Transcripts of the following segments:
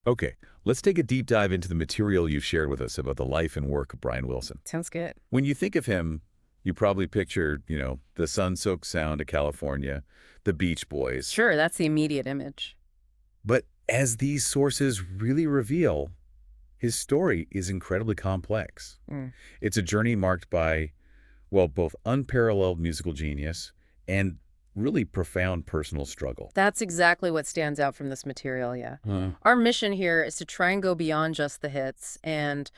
Okay, let's take a deep dive into the material you've shared with us about the life and work of Brian Wilson. Sounds good. When you think of him, you probably picture, the sun-soaked sound of California, the Beach Boys. Sure, that's the immediate image. But as these sources really reveal, his story is incredibly complex. Mm. It's a journey marked by, well, both unparalleled musical genius and really profound personal struggle. That's exactly what stands out from this material, yeah. Huh. Our mission here is to try and go beyond just the hits and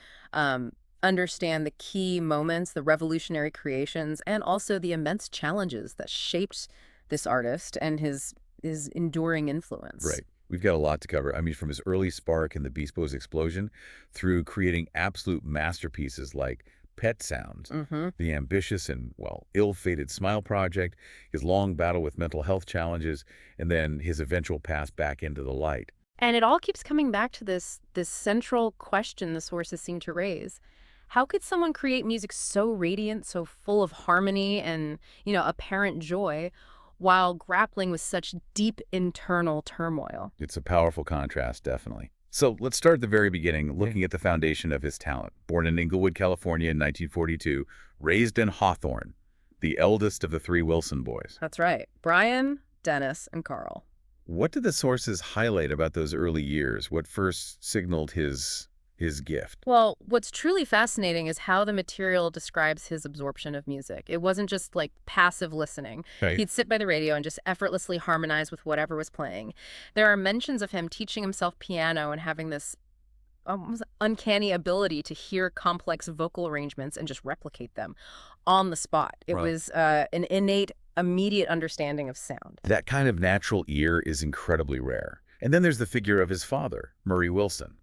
understand the key moments, the revolutionary creations, and also the immense challenges that shaped this artist and his enduring influence. Right. We've got a lot to cover. I mean, from his early spark in the Beast Boys explosion through creating absolute masterpieces like Pet Sounds, Mm-hmm. the ambitious and, well, ill-fated Smile Project, his long battle with mental health challenges, and then his eventual path back into the light. And it all keeps coming back to this central question the sources seem to raise. How could someone create music so radiant, so full of harmony and, apparent joy, while grappling with such deep internal turmoil? It's a powerful contrast, definitely. So let's start at the very beginning, looking at the foundation of his talent. Born in Inglewood, California in 1942, raised in Hawthorne, the eldest of the three Wilson boys. That's right. Brian, Dennis, and Carl. What did the sources highlight about those early years? What first signaled his gift? Well, what's truly fascinating is how the material describes his absorption of music. It wasn't just like passive listening. Right. He'd sit by the radio and just effortlessly harmonize with whatever was playing. There are mentions of him teaching himself piano and having this almost uncanny ability to hear complex vocal arrangements and just replicate them on the spot. It Right. was an innate, immediate understanding of sound. That kind of natural ear is incredibly rare. And then there's the figure of his father, Murray Wilson.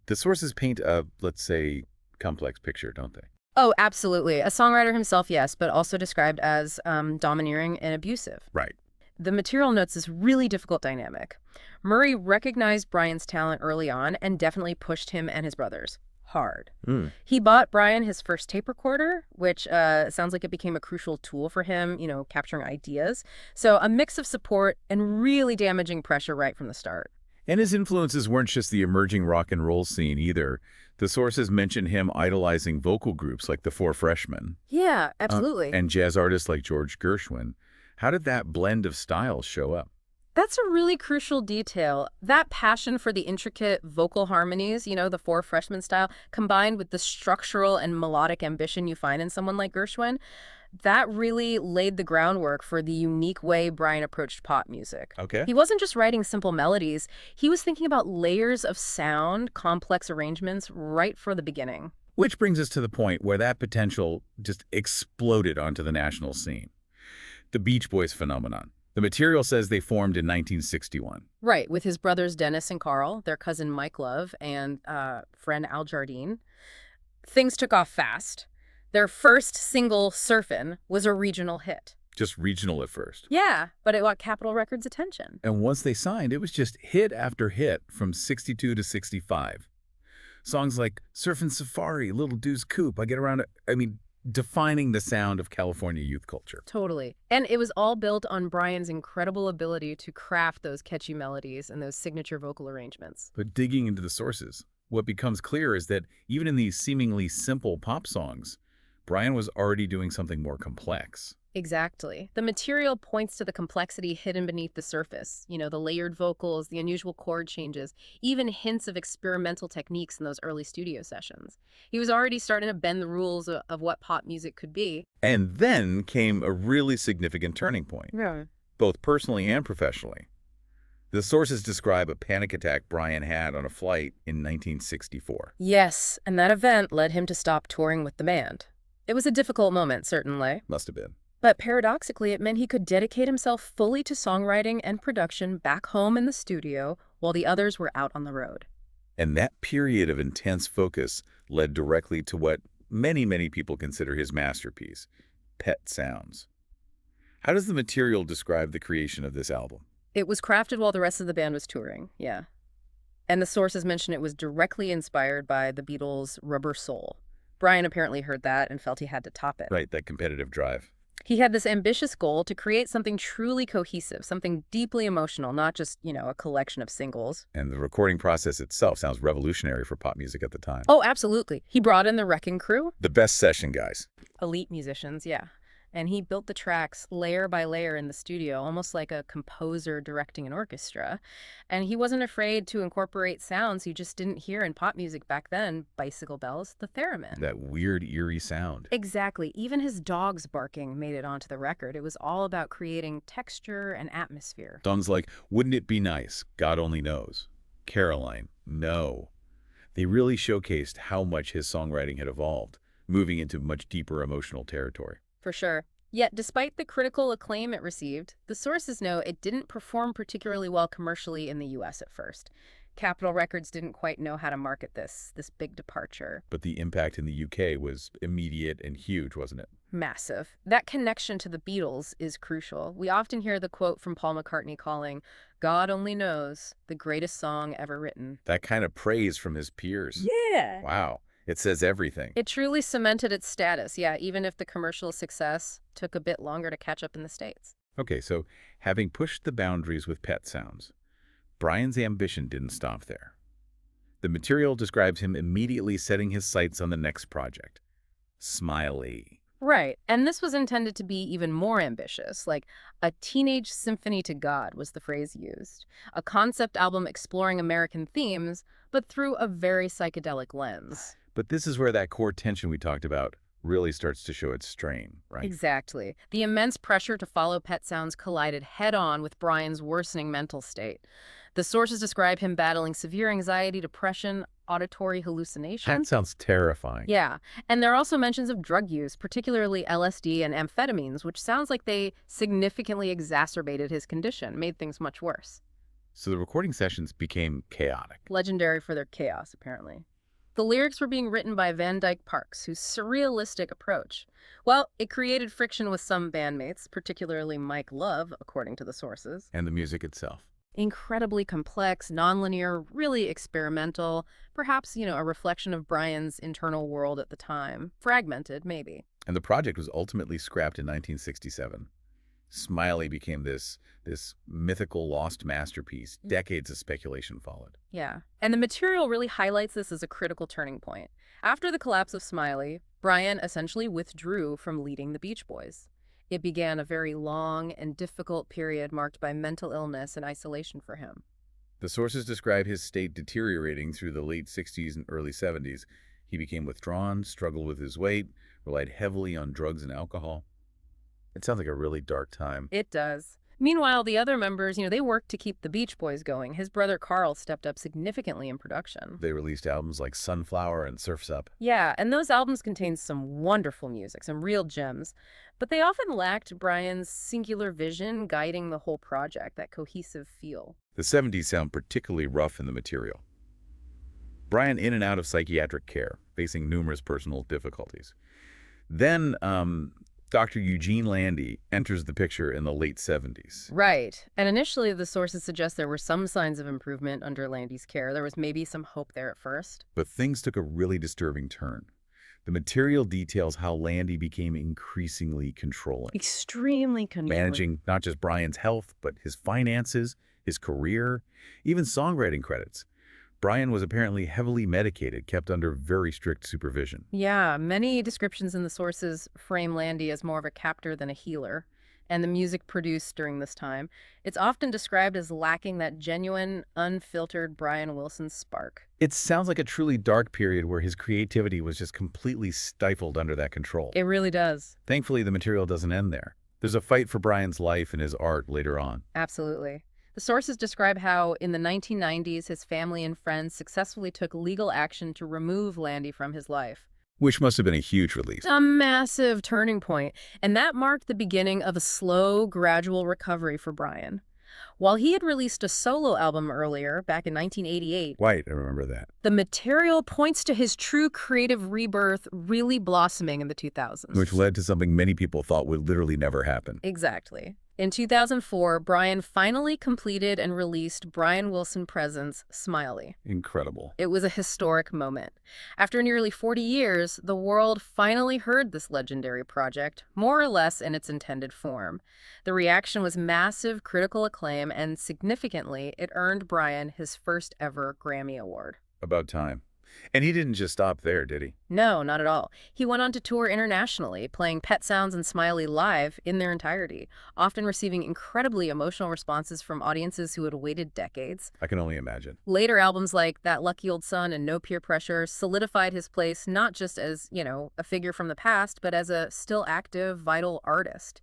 The sources paint a, let's say, complex picture, don't they? Oh, absolutely. A songwriter himself, yes, but also described as domineering and abusive. Right. The material notes this really difficult dynamic. Murray recognized Brian's talent early on and definitely pushed him and his brothers hard. Mm. He bought Brian his first tape recorder, which sounds like it became a crucial tool for him, capturing ideas. So a mix of support and really damaging pressure right from the start. And his influences weren't just the emerging rock and roll scene either. The sources mention him idolizing vocal groups like the Four Freshmen. Yeah, absolutely. And jazz artists like George Gershwin. How did that blend of styles show up? That's a really crucial detail. That passion for the intricate vocal harmonies, the Four Freshmen style, combined with the structural and melodic ambition you find in someone like Gershwin, that really laid the groundwork for the unique way Brian approached pop music. Okay. He wasn't just writing simple melodies. He was thinking about layers of sound, complex arrangements right from the beginning. Which brings us to the point where that potential just exploded onto the national scene. The Beach Boys phenomenon. The material says they formed in 1961. Right, with his brothers Dennis and Carl, their cousin Mike Love, and friend Al Jardine. Things took off fast. Their first single, Surfin', was a regional hit. Just regional at first. Yeah, but it got Capitol Records' attention. And once they signed, it was just hit after hit from 62 to 65. Songs like Surfin' Safari, Little Deuce Coupe, I Get Around, defining the sound of California youth culture. Totally. And it was all built on Brian's incredible ability to craft those catchy melodies and those signature vocal arrangements. But digging into the sources, what becomes clear is that even in these seemingly simple pop songs, Brian was already doing something more complex. Exactly. The material points to the complexity hidden beneath the surface. The layered vocals, the unusual chord changes, even hints of experimental techniques in those early studio sessions. He was already starting to bend the rules of what pop music could be. And then came a really significant turning point, Yeah. both personally and professionally. The sources describe a panic attack Brian had on a flight in 1964. Yes, and that event led him to stop touring with the band. It was a difficult moment, certainly. Must have been. But paradoxically, it meant he could dedicate himself fully to songwriting and production back home in the studio while the others were out on the road. And that period of intense focus led directly to what many, many people consider his masterpiece, Pet Sounds. How does the material describe the creation of this album? It was crafted while the rest of the band was touring, yeah. And the sources mention it was directly inspired by the Beatles' Rubber Soul. Brian apparently heard that and felt he had to top it. Right, that competitive drive. He had this ambitious goal to create something truly cohesive, something deeply emotional, not just, a collection of singles. And the recording process itself sounds revolutionary for pop music at the time. Oh, absolutely. He brought in the wrecking crew, The best session guys. elite musicians, yeah. And he built the tracks layer by layer in the studio, almost like a composer directing an orchestra. And he wasn't afraid to incorporate sounds you just didn't hear in pop music back then. Bicycle bells, the theremin. That weird, eerie sound. Exactly. Even his dog's barking made it onto the record. It was all about creating texture and atmosphere. Songs like Wouldn't It Be Nice, God Only Knows, Caroline, No. They really showcased how much his songwriting had evolved, moving into much deeper emotional territory. For sure. Yet, despite the critical acclaim it received, the sources know it didn't perform particularly well commercially in the US at first. Capitol Records didn't quite know how to market this big departure. But the impact in the UK was immediate and huge, wasn't it? Massive. That connection to the Beatles is crucial. We often hear the quote from Paul McCartney calling God Only Knows the greatest song ever written. That kind of praise from his peers. Yeah. Wow. It says everything. It truly cemented its status, yeah, even if the commercial success took a bit longer to catch up in the States. Okay, so having pushed the boundaries with pet sounds, Brian's ambition didn't stop there. The material describes him immediately setting his sights on the next project. Smiley. Right, and this was intended to be even more ambitious, like a teenage symphony to God was the phrase used. A concept album exploring American themes, but through a very psychedelic lens. But this is where that core tension we talked about really starts to show its strain, right? Exactly. The immense pressure to follow pet sounds collided head-on with Brian's worsening mental state. The sources describe him battling severe anxiety, depression, auditory That hallucinations. sounds terrifying. Yeah, and there are also mentions of drug use, particularly LSD and amphetamines, which sounds like they significantly exacerbated his condition, made things much worse. So the recording sessions became chaotic. Legendary for their chaos, apparently. The lyrics were being written by Van Dyke Parks, whose surrealistic approach, well, it created friction with some bandmates, particularly Mike Love, according to the sources. And the music itself. Incredibly complex, nonlinear, really experimental, perhaps, a reflection of Brian's internal world at the time. Fragmented, maybe. And the project was ultimately scrapped in 1967. Smiley became this mythical lost masterpiece. Decades of speculation followed. Yeah, and the material really highlights this as a critical turning point. After the collapse of Smiley, Brian essentially withdrew from leading the Beach Boys. It began a very long and difficult period marked by mental illness and isolation for him. The sources describe his state deteriorating through the late 60s and early 70s. He became withdrawn, struggled with his weight, relied heavily on drugs and alcohol. It sounds like a really dark time. It does. Meanwhile, the other members, they worked to keep the Beach Boys going. His brother Carl stepped up significantly in production. They released albums like Sunflower and Surf's Up. Yeah, and those albums contained some wonderful music, some real gems. But they often lacked Brian's singular vision guiding the whole project, that cohesive feel. The 70s sound particularly rough in the material. Brian in and out of psychiatric care, facing numerous personal difficulties. Then, Dr. Eugene Landy enters the picture in the late 70s. Right. And initially, the sources suggest there were some signs of improvement under Landy's care. There was maybe some hope there at first. But things took a really disturbing turn. The material details how Landy became increasingly controlling. Extremely controlling. Managing not just Brian's health, but his finances, his career, even songwriting credits. Brian was apparently heavily medicated, kept under very strict supervision. Yeah, many descriptions in the sources frame Landy as more of a captor than a healer. And the music produced during this time, it's often described as lacking that genuine, unfiltered Brian Wilson spark. It sounds like a truly dark period where his creativity was just completely stifled under that control. It really does. Thankfully, the material doesn't end there. There's a fight for Brian's life and his art later on. Absolutely. The sources describe how, in the 1990s, his family and friends successfully took legal action to remove Landy from his life. Which must have been a huge relief. A massive turning point, and that marked the beginning of a slow, gradual recovery for Brian. While he had released a solo album earlier, back in 1988, Right, I remember that. the material points to his true creative rebirth really blossoming in the 2000s. Which led to something many people thought would literally never happen. Exactly. In 2004, Brian finally completed and released Brian Wilson Presents' Smiley. Incredible. It was a historic moment. After nearly 40 years, the world finally heard this legendary project, more or less in its intended form. The reaction was massive critical acclaim, and significantly, it earned Brian his first ever Grammy Award. About time. And he didn't just stop there, did he? No, not at all. He went on to tour internationally, playing Pet Sounds and Smiley live in their entirety, often receiving incredibly emotional responses from audiences who had waited decades. I can only imagine. Later albums like That Lucky Old Son and No Peer Pressure solidified his place not just as, a figure from the past, but as a still active, vital artist.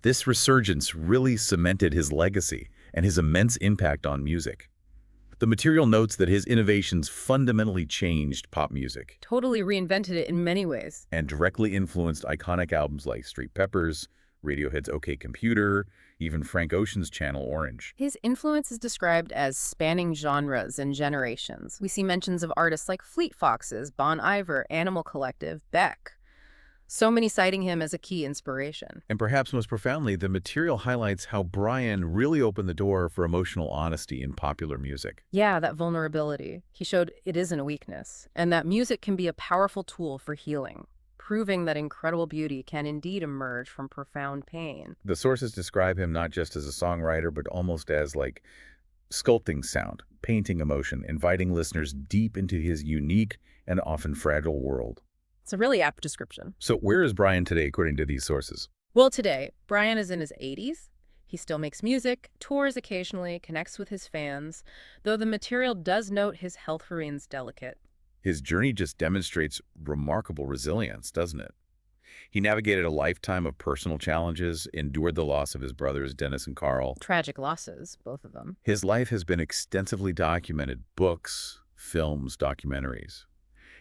This resurgence really cemented his legacy and his immense impact on music. The material notes that his innovations fundamentally changed pop music Totally reinvented it in many ways. and directly influenced iconic albums like Street Peppers, Radiohead's OK Computer, even Frank Ocean's Channel Orange. His influence is described as spanning genres and generations. We see mentions of artists like Fleet Foxes, Bon Iver, Animal Collective, Beck. So many citing him as a key inspiration. And perhaps most profoundly, the material highlights how Brian really opened the door for emotional honesty in popular music. Yeah, that vulnerability. He showed it isn't a weakness, and that music can be a powerful tool for healing, proving that incredible beauty can indeed emerge from profound pain. The sources describe him not just as a songwriter, but almost as like sculpting sound, painting emotion, inviting listeners deep into his unique and often fragile world. It's a really apt description. So where is Brian today, according to these sources? Well, today, Brian is in his 80s. He still makes music, tours occasionally, connects with his fans, though the material does note his health remains delicate. His journey just demonstrates remarkable resilience, doesn't it? He navigated a lifetime of personal challenges, endured the loss of his brothers, Dennis and Carl. Tragic losses, both of them. His life has been extensively documented, books, films, documentaries,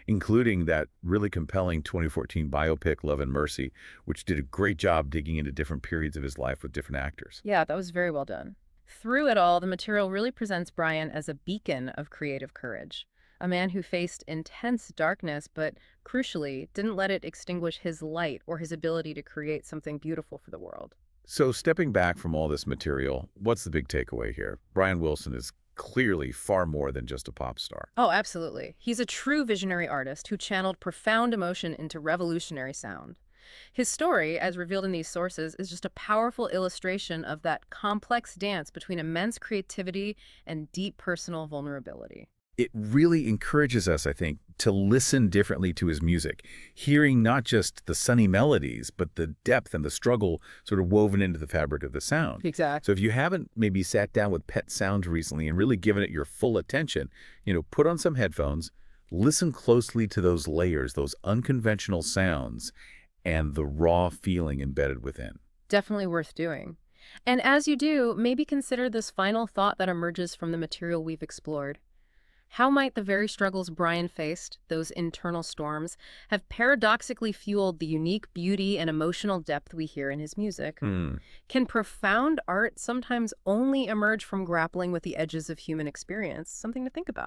including that really compelling 2014 biopic, Love and Mercy, which did a great job digging into different periods of his life with different actors. Yeah, that was very well done. Through it all, the material really presents Brian as a beacon of creative courage, a man who faced intense darkness, but crucially, didn't let it extinguish his light or his ability to create something beautiful for the world. So stepping back from all this material, what's the big takeaway here? Brian Wilson is clearly far more than just a pop star. Oh, absolutely. He's a true visionary artist who channeled profound emotion into revolutionary sound. His story, as revealed in these sources, is just a powerful illustration of that complex dance between immense creativity and deep personal vulnerability. It really encourages us, I think, to listen differently to his music, hearing not just the sunny melodies, but the depth and the struggle sort of woven into the fabric of the sound. Exactly. So if you haven't maybe sat down with Pet Sounds recently and really given it your full attention, put on some headphones, listen closely to those layers, those unconventional sounds, and the raw feeling embedded within. Definitely worth doing. And as you do, maybe consider this final thought that emerges from the material we've explored. How might the very struggles Brian faced, those internal storms, have paradoxically fueled the unique beauty and emotional depth we hear in his music? Can profound art sometimes only emerge from grappling with the edges of human experience? Something to think about.